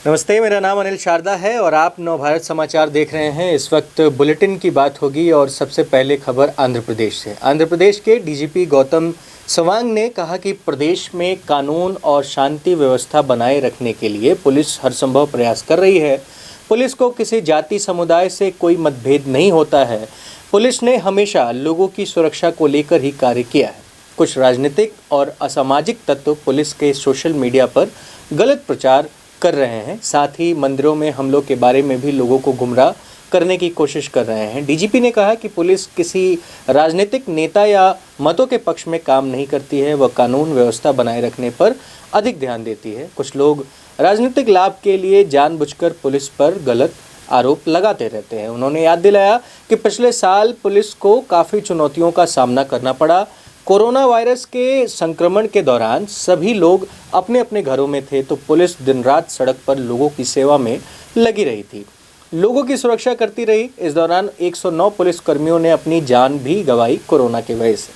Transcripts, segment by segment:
नमस्ते, मेरा नाम अनिल शारदा है और आप नवभारत समाचार देख रहे हैं। इस वक्त बुलेटिन की बात होगी और सबसे पहले खबर आंध्र प्रदेश से। आंध्र प्रदेश के डीजीपी गौतम सवांग ने कहा कि प्रदेश में कानून और शांति व्यवस्था बनाए रखने के लिए पुलिस हर संभव प्रयास कर रही है। पुलिस को किसी जाति समुदाय से कोई मतभेद नहीं होता है। पुलिस ने हमेशा लोगों की सुरक्षा को लेकर ही कार्य किया है। कुछ राजनीतिक और असामाजिक तत्व पुलिस के सोशल मीडिया पर गलत प्रचार कर रहे हैं, साथ ही मंदिरों में हमलों के बारे में भी लोगों को गुमराह करने की कोशिश कर रहे हैं। डीजीपी ने कहा कि पुलिस किसी राजनीतिक नेता या मतों के पक्ष में काम नहीं करती है, वह कानून व्यवस्था बनाए रखने पर अधिक ध्यान देती है। कुछ लोग राजनीतिक लाभ के लिए जानबूझकर पुलिस पर गलत आरोप लगाते रहते हैं। उन्होंने याद दिलाया कि पिछले साल पुलिस को काफ़ी चुनौतियों का सामना करना पड़ा। कोरोना वायरस के संक्रमण के दौरान सभी लोग अपने अपने घरों में थे, तो पुलिस दिन रात सड़क पर लोगों की सेवा में लगी रही थी, लोगों की सुरक्षा करती रही। इस दौरान 109 पुलिस कर्मियों ने अपनी जान भी गंवाई कोरोना की वजह से।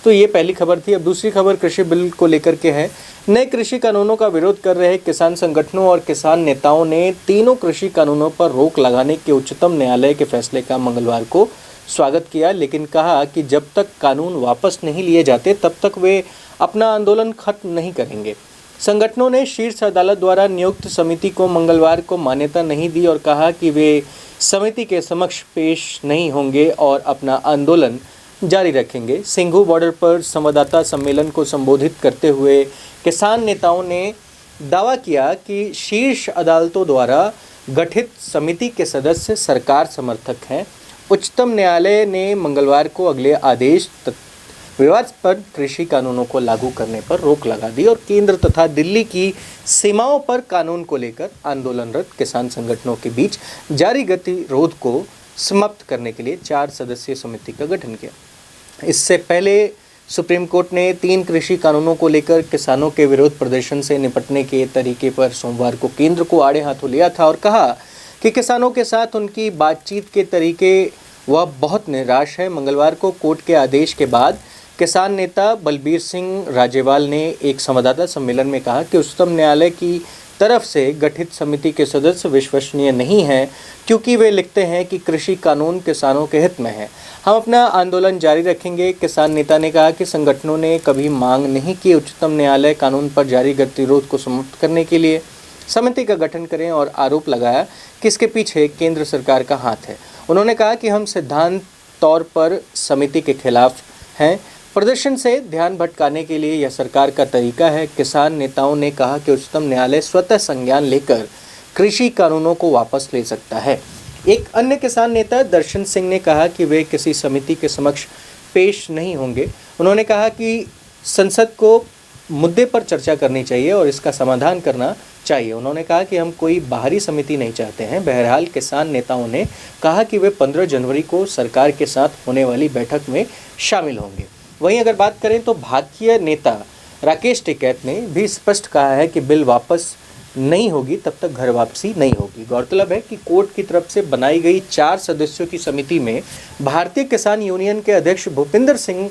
तो ये पहली खबर थी। अब दूसरी खबर कृषि बिल को लेकर के है। नए कृषि कानूनों का विरोध कर रहे किसान संगठनों और किसान नेताओं ने तीनों कृषि कानूनों पर रोक लगाने के उच्चतम न्यायालय के फैसले का मंगलवार को स्वागत किया, लेकिन कहा कि जब तक कानून वापस नहीं लिए जाते तब तक वे अपना आंदोलन खत्म नहीं करेंगे। संगठनों ने शीर्ष अदालत द्वारा नियुक्त समिति को मंगलवार को मान्यता नहीं दी और कहा कि वे समिति के समक्ष पेश नहीं होंगे और अपना आंदोलन जारी रखेंगे। सिंघू बॉर्डर पर संवाददाता सम्मेलन को संबोधित करते हुए किसान नेताओं ने दावा किया कि शीर्ष अदालतों द्वारा गठित समिति के सदस्य सरकार समर्थक हैं। उच्चतम न्यायालय ने मंगलवार को अगले आदेश विवादास्पद कृषि कानूनों को लागू करने पर रोक लगा दी और केंद्र तथा दिल्ली की सीमाओं पर कानून को लेकर आंदोलनरत किसान संगठनों के बीच जारी गतिरोध को समाप्त करने के लिए 4 सदस्यीय समिति का गठन किया। इससे पहले सुप्रीम कोर्ट ने 3 कृषि कानूनों को लेकर किसानों के विरोध प्रदर्शन से निपटने के तरीके पर सोमवार को केंद्र को आड़े हाथों लिया था और कहा कि किसानों के साथ उनकी बातचीत के तरीके वह बहुत निराश है। मंगलवार को कोर्ट के आदेश के बाद किसान नेता बलबीर सिंह राजेवाल ने एक संवाददाता सम्मेलन में कहा कि उच्चतम न्यायालय की तरफ से गठित समिति के सदस्य विश्वसनीय नहीं हैं, क्योंकि वे लिखते हैं कि कृषि कानून किसानों के हित में है। हम अपना आंदोलन जारी रखेंगे। किसान नेता ने कहा कि संगठनों ने कभी मांग नहीं की उच्चतम न्यायालय कानून पर जारी गतिरोध को समाप्त करने के लिए समिति का गठन करें और आरोप लगाया कि इसके पीछे केंद्र सरकार का हाथ है। उन्होंने कहा कि हम सिद्धांत तौर पर समिति के खिलाफ हैं। प्रदर्शन से ध्यान भटकाने के लिए यह सरकार का तरीका है। किसान नेताओं ने कहा कि उच्चतम न्यायालय स्वतः संज्ञान लेकर कृषि कानूनों को वापस ले सकता है। एक अन्य किसान नेता दर्शन सिंह ने कहा कि वे किसी समिति के समक्ष पेश नहीं होंगे। उन्होंने कहा कि संसद को मुद्दे पर चर्चा करनी चाहिए और इसका समाधान करना चाहिए। उन्होंने कहा कि हम कोई बाहरी समिति नहीं चाहते हैं। बहरहाल किसान नेताओं ने कहा कि वे 15 जनवरी को सरकार के साथ होने वाली बैठक में शामिल होंगे। वहीं अगर बात करें तो भाजपा नेता राकेश टिकैत ने भी स्पष्ट कहा है कि बिल वापस नहीं होगी तब तक घर वापसी नहीं होगी। गौरतलब है कि कोर्ट की तरफ से बनाई गई 4 सदस्यों की समिति में भारतीय किसान यूनियन के अध्यक्ष भूपिंदर सिंह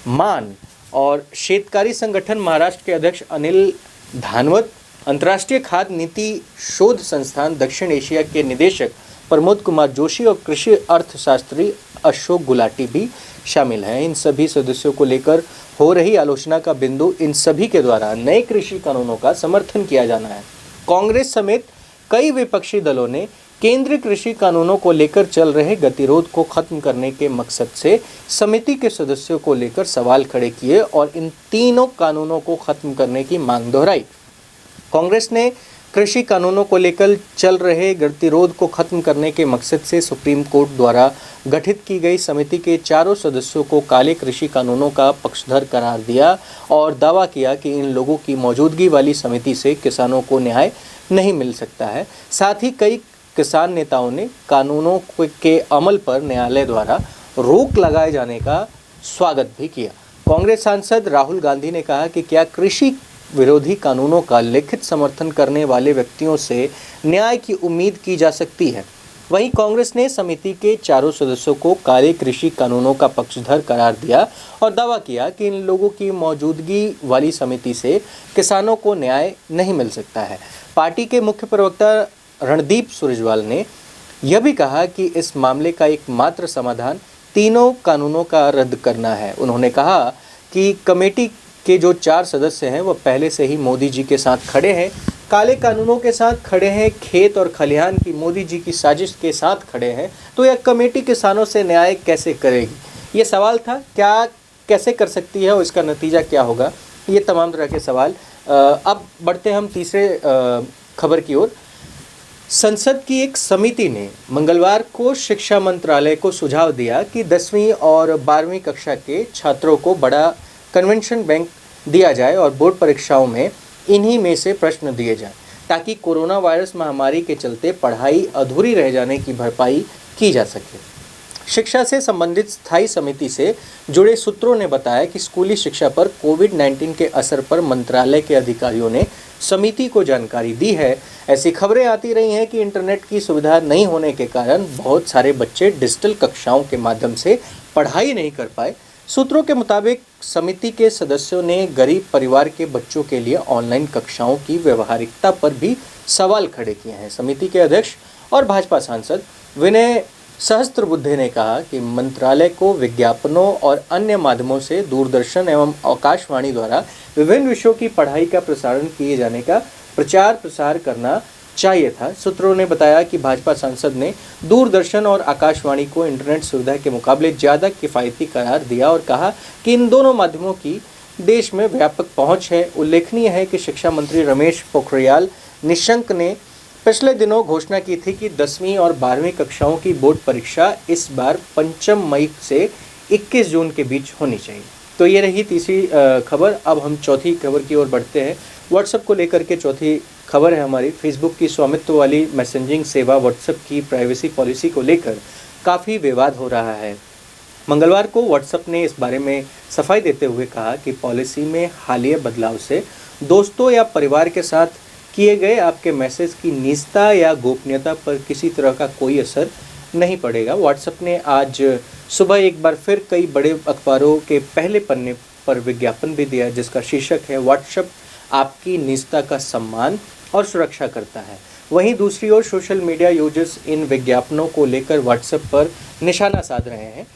मान और शेतकारी संगठन महाराष्ट्र के अध्यक्ष अनिल धानवत, अंतर्राष्ट्रीय खाद्य नीति शोध संस्थान दक्षिण एशिया के निदेशक प्रमोद कुमार जोशी और कृषि अर्थशास्त्री अशोक गुलाटी भी शामिल हैं। इन सभी सदस्यों को लेकर हो रही आलोचना का बिंदु इन सभी के द्वारा नए कृषि कानूनों का समर्थन किया जाना है। कांग्रेस समेत कई विपक्षी दलों ने केंद्रीय कृषि कानूनों को लेकर चल रहे गतिरोध को खत्म करने के मकसद से समिति के सदस्यों को लेकर सवाल खड़े किए और इन तीनों कानूनों को खत्म करने की मांग दोहराई। कांग्रेस ने कृषि कानूनों को लेकर चल रहे गतिरोध को खत्म करने के मकसद से सुप्रीम कोर्ट द्वारा गठित की गई समिति के 4 सदस्यों को काले कृषि कानूनों का पक्षधर करार दिया और दावा किया कि इन लोगों की मौजूदगी वाली समिति से किसानों को न्याय नहीं मिल सकता है। साथ ही कई किसान नेताओं ने कानूनों के अमल पर न्यायालय द्वारा रोक लगाए जाने का स्वागत भी किया। कांग्रेस सांसद राहुल गांधी ने कहा कि क्या कृषि विरोधी कानूनों का लिखित समर्थन करने वाले व्यक्तियों से न्याय की उम्मीद की जा सकती है। वहीं कांग्रेस ने समिति के 4 सदस्यों को काले कृषि कानूनों का पक्षधर करार दिया और दावा किया कि इन लोगों की मौजूदगी वाली समिति से किसानों को न्याय नहीं मिल सकता है। पार्टी के मुख्य प्रवक्ता रणदीप सुरजेवाला ने यह भी कहा कि इस मामले का एकमात्र समाधान तीनों कानूनों का रद्द करना है। उन्होंने कहा कि कमेटी के जो 4 सदस्य हैं वह पहले से ही मोदी जी के साथ खड़े हैं, काले कानूनों के साथ खड़े हैं, खेत और खलिहान की मोदी जी की साजिश के साथ खड़े हैं। तो यह कमेटी किसानों से न्याय कैसे करेगी? ये सवाल था, क्या कैसे कर सकती है और इसका नतीजा क्या होगा? ये तमाम तरह के सवाल। अब बढ़ते हम तीसरे खबर की ओर। संसद की एक समिति ने मंगलवार को शिक्षा मंत्रालय को सुझाव दिया कि 10वीं और 12वीं कक्षा के छात्रों को बड़ा कन्वेंशन बैंक दिया जाए और बोर्ड परीक्षाओं में इन्हीं में से प्रश्न दिए जाएं, ताकि कोरोना वायरस महामारी के चलते पढ़ाई अधूरी रह जाने की भरपाई की जा सके। शिक्षा से संबंधित स्थायी समिति से जुड़े सूत्रों ने बताया कि स्कूली शिक्षा पर कोविड-19 के असर पर मंत्रालय के अधिकारियों ने समिति को जानकारी दी है। ऐसी खबरें आती रही हैं कि इंटरनेट की सुविधा नहीं होने के कारण बहुत सारे बच्चे डिजिटल कक्षाओं के माध्यम से पढ़ाई नहीं कर पाए। सूत्रों के मुताबिक समिति के सदस्यों ने गरीब परिवार के बच्चों के लिए ऑनलाइन कक्षाओं की व्यवहारिकता पर भी सवाल खड़े किए हैं। समिति के अध्यक्ष और भाजपा सांसद विनय सहस्त्रबुद्धे ने कहा कि मंत्रालय को विज्ञापनों और अन्य माध्यमों से दूरदर्शन एवं आकाशवाणी द्वारा विभिन्न विषयों की पढ़ाई का प्रसारण किए जाने का प्रचार प्रसार करना चाहिए था। सूत्रों ने बताया कि भाजपा सांसद ने दूरदर्शन और आकाशवाणी को इंटरनेट सुविधा के मुकाबले ज़्यादा किफ़ायती करार दिया और कहा कि इन दोनों माध्यमों की देश में व्यापक पहुंच है। उल्लेखनीय है कि शिक्षा मंत्री रमेश पोखरियाल निशंक ने पिछले दिनों घोषणा की थी कि 10वीं और 12वीं कक्षाओं की बोर्ड परीक्षा इस बार 5 मई से 21 जून के बीच होनी चाहिए। तो ये रही तीसरी खबर। अब हम चौथी खबर की ओर बढ़ते हैं। व्हाट्सएप को लेकर के चौथी खबर है हमारी। फेसबुक की स्वामित्व वाली मैसेजिंग सेवा व्हाट्सएप की प्राइवेसी पॉलिसी को लेकर काफ़ी विवाद हो रहा है। मंगलवार को व्हाट्सएप ने इस बारे में सफाई देते हुए कहा कि पॉलिसी में हालिया बदलाव से दोस्तों या परिवार के साथ किए गए आपके मैसेज की निजता या गोपनीयता पर किसी तरह का कोई असर नहीं पड़ेगा। व्हाट्सएप ने आज सुबह एक बार फिर कई बड़े अखबारों के पहले पन्ने पर विज्ञापन भी दिया, जिसका शीर्षक है व्हाट्सएप आपकी निजता का सम्मान और सुरक्षा करता है। वहीं दूसरी ओर सोशल मीडिया यूजर्स इन विज्ञापनों को लेकर व्हाट्सएप पर निशाना साध रहे हैं,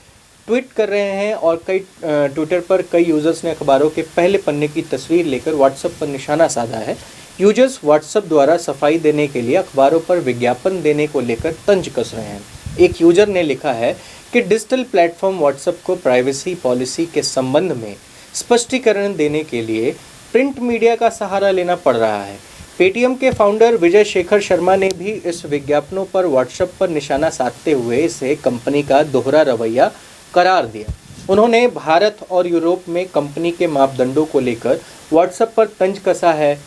ट्वीट कर रहे हैं और ट्विटर पर कई यूजर्स ने अखबारों के पहले पन्ने की तस्वीर लेकर व्हाट्सएप पर निशाना साधा है। यूजर्स व्हाट्सएप द्वारा सफाई देने के लिए अखबारों पर विज्ञापन देने को लेकर तंज कस रहे हैं। एक यूजर ने लिखा है कि डिजिटल प्लेटफॉर्म व्हाट्सएप को प्राइवेसी पॉलिसी के संबंध में स्पष्टीकरण देने के लिए प्रिंट मीडिया का सहारा लेना पड़ रहा है। पेटीएम के फाउंडर विजय शेखर शर्मा ने भी इस विज्ञापनों पर व्हाट्सएप पर निशाना साधते हुए इसे कंपनी का दोहरा रवैया करार दिया। उन्होंने भारत और यूरोप में कंपनी के मापदंडों को लेकर व्हाट्सएप पर तंज कसा है।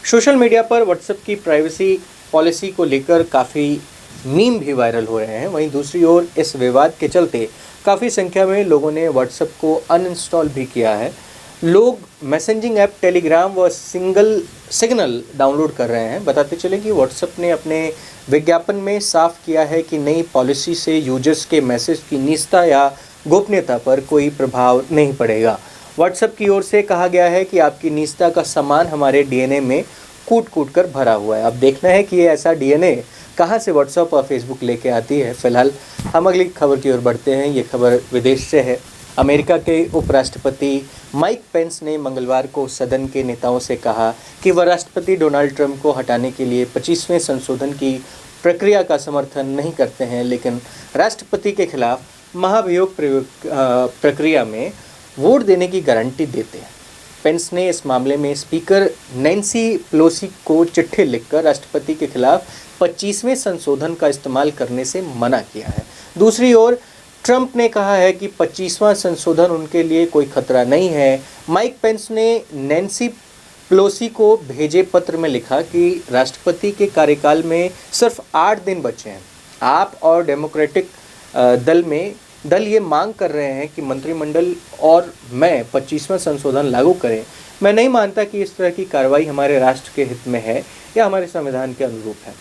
सोशल मीडिया पर व्हाट्सएप की प्राइवेसी पॉलिसी को लेकर काफ़ी मीम भी वायरल हो रहे हैं। वहीं दूसरी ओर इस विवाद के चलते काफ़ी संख्या में लोगों ने व्हाट्सएप को अनइंस्टॉल भी किया है। लोग मैसेजिंग ऐप टेलीग्राम व सिग्नल डाउनलोड कर रहे हैं। बताते चले कि व्हाट्सएप ने अपने विज्ञापन में साफ किया है कि नई पॉलिसी से यूजर्स के मैसेज की निजता या गोपनीयता पर कोई प्रभाव नहीं पड़ेगा। व्हाट्सएप की ओर से कहा गया है कि आपकी निजता का सम्मान हमारे डीएनए में कूट कूट कर भरा हुआ है। अब देखना है कि ये ऐसा डीएनए कहाँ से व्हाट्सएप और फेसबुक लेके आती है। फिलहाल हम अगली खबर की ओर बढ़ते हैं। ये खबर विदेश से है। अमेरिका के उपराष्ट्रपति माइक पेंस ने मंगलवार को सदन के नेताओं से कहा कि वह राष्ट्रपति डोनाल्ड ट्रंप को हटाने के लिए 25वें संशोधन की प्रक्रिया का समर्थन नहीं करते हैं, लेकिन राष्ट्रपति के खिलाफ महाभियोग प्रक्रिया में वोट देने की गारंटी देते हैं। पेंस ने इस मामले में स्पीकर नैन्सी पेलोसी को चिट्ठी लिखकर राष्ट्रपति के खिलाफ 25वें संशोधन का इस्तेमाल करने से मना किया है। दूसरी ओर ट्रंप ने कहा है कि 25वां संशोधन उनके लिए कोई खतरा नहीं है। माइक पेंस ने नैन्सी पेलोसी को भेजे पत्र में लिखा कि राष्ट्रपति के कार्यकाल में सिर्फ 8 दिन बचे हैं। आप और डेमोक्रेटिक दल ये मांग कर रहे हैं कि मंत्रिमंडल और मैं 25वां संशोधन लागू करें। मैं नहीं मानता कि इस तरह की कार्रवाई हमारे राष्ट्र के हित में है या हमारे संविधान के अनुरूप है।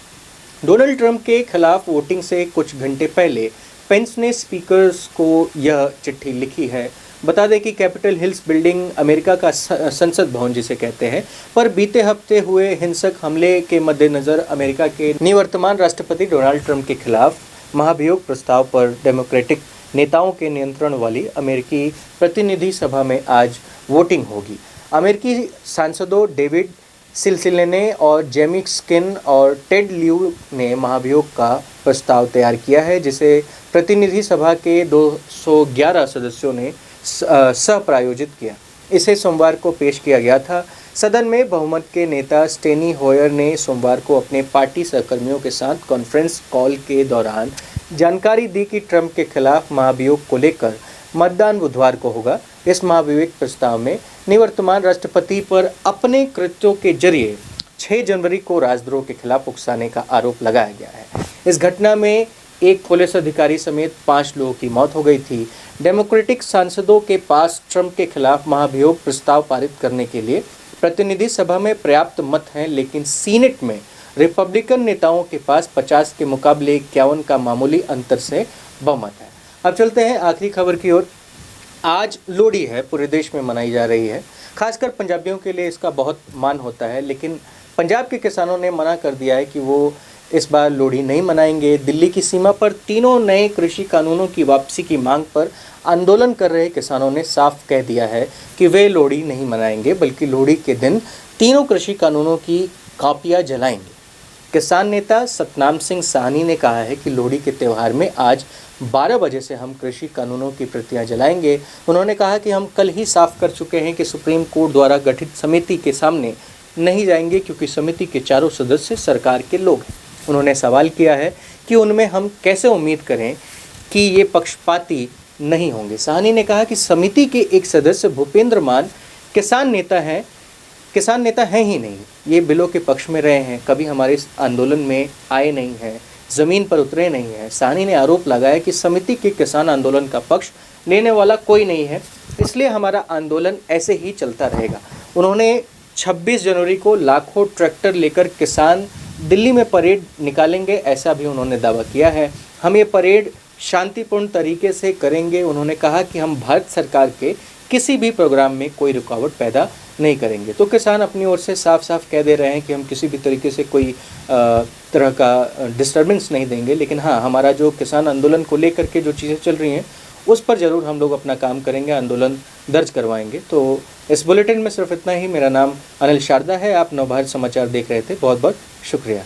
डोनाल्ड ट्रंप के खिलाफ वोटिंग से कुछ घंटे पहले पेंस ने स्पीकर्स को यह चिट्ठी लिखी है। बता दें कि कैपिटल हिल्स बिल्डिंग अमेरिका का संसद भवन जिसे कहते हैं पर बीते हफ्ते हुए हिंसक हमले के मद्देनज़र अमेरिका के निवर्तमान राष्ट्रपति डोनाल्ड ट्रंप के खिलाफ महाभियोग प्रस्ताव पर डेमोक्रेटिक नेताओं के नियंत्रण वाली अमेरिकी प्रतिनिधि सभा में आज वोटिंग होगी। अमेरिकी सांसदों डेविड सिल्सिलेने और जेमी स्किन और टेड लियू ने महाभियोग का प्रस्ताव तैयार किया है, जिसे प्रतिनिधि सभा के 211 सदस्यों ने सह प्रायोजित किया। इसे सोमवार को पेश किया गया था। सदन में बहुमत के नेता स्टेनी होयर ने सोमवार को अपने पार्टी सहकर्मियों के साथ कॉन्फ्रेंस कॉल के दौरान जानकारी दी कि ट्रंप के खिलाफ महाभियोग को लेकर मतदान बुधवार को होगा। इस महाभियोग प्रस्ताव में निवर्तमान राष्ट्रपति पर अपने कृत्यों के जरिए 6 जनवरी को राजद्रोह के खिलाफ उकसाने का आरोप लगाया गया है। इस घटना में एक पुलिस अधिकारी समेत 5 लोगों की मौत हो गई थी। डेमोक्रेटिक सांसदों के पास ट्रंप के खिलाफ महाभियोग प्रस्ताव पारित करने के लिए प्रतिनिधि सभा में पर्याप्त मत हैं, लेकिन सीनेट में रिपब्लिकन नेताओं के पास 50 के मुकाबले 51 का मामूली अंतर से बहुमत है। अब चलते हैं आखिरी खबर की ओर। आज लोहड़ी है, पूरे देश में मनाई जा रही है। खासकर पंजाबियों के लिए इसका बहुत मान होता है, लेकिन पंजाब के किसानों ने मना कर दिया है कि वो इस बार लोहड़ी नहीं मनाएंगे। दिल्ली की सीमा पर तीनों नए कृषि कानूनों की वापसी की मांग पर आंदोलन कर रहे किसानों ने साफ कह दिया है कि वे लोहड़ी नहीं मनाएंगे, बल्कि लोहड़ी के दिन तीनों कृषि कानूनों की कॉपियां जलाएंगे। किसान नेता सतनाम सिंह साहनी ने कहा है कि लोहड़ी के त्यौहार में आज 12 बजे से हम कृषि कानूनों की प्रतियां जलाएंगे। उन्होंने कहा कि हम कल ही साफ कर चुके हैं कि सुप्रीम कोर्ट द्वारा गठित समिति के सामने नहीं जाएंगे, क्योंकि समिति के चारों सदस्य सरकार के लोग हैं। उन्होंने सवाल किया है कि उनमें हम कैसे उम्मीद करें कि ये पक्षपाती नहीं होंगे। साहनी ने कहा कि समिति के एक सदस्य भूपेंद्र मान किसान नेता हैं ही नहीं, ये बिलों के पक्ष में रहे हैं, कभी हमारे इस आंदोलन में आए नहीं हैं, ज़मीन पर उतरे नहीं हैं। साहनी ने आरोप लगाया कि समिति के किसान आंदोलन का पक्ष लेने वाला कोई नहीं है, इसलिए हमारा आंदोलन ऐसे ही चलता रहेगा। उन्होंने 26 जनवरी को लाखों ट्रैक्टर लेकर किसान दिल्ली में परेड निकालेंगे, ऐसा भी उन्होंने दावा किया है। हम ये परेड शांतिपूर्ण तरीके से करेंगे। उन्होंने कहा कि हम भारत सरकार के किसी भी प्रोग्राम में कोई रुकावट पैदा नहीं करेंगे। तो किसान अपनी ओर से साफ साफ कह दे रहे हैं कि हम किसी भी तरीके से कोई तरह का डिस्टर्बेंस नहीं देंगे, लेकिन हाँ, हमारा जो किसान आंदोलन को लेकर के जो चीज़ें चल रही हैं उस पर ज़रूर हम लोग अपना काम करेंगे, आंदोलन दर्ज करवाएंगे। तो इस बुलेटिन में सिर्फ इतना ही। मेरा नाम अनिल शारदा है। आप नवभारत समाचार देख रहे थे। बहुत बहुत शुक्रिया।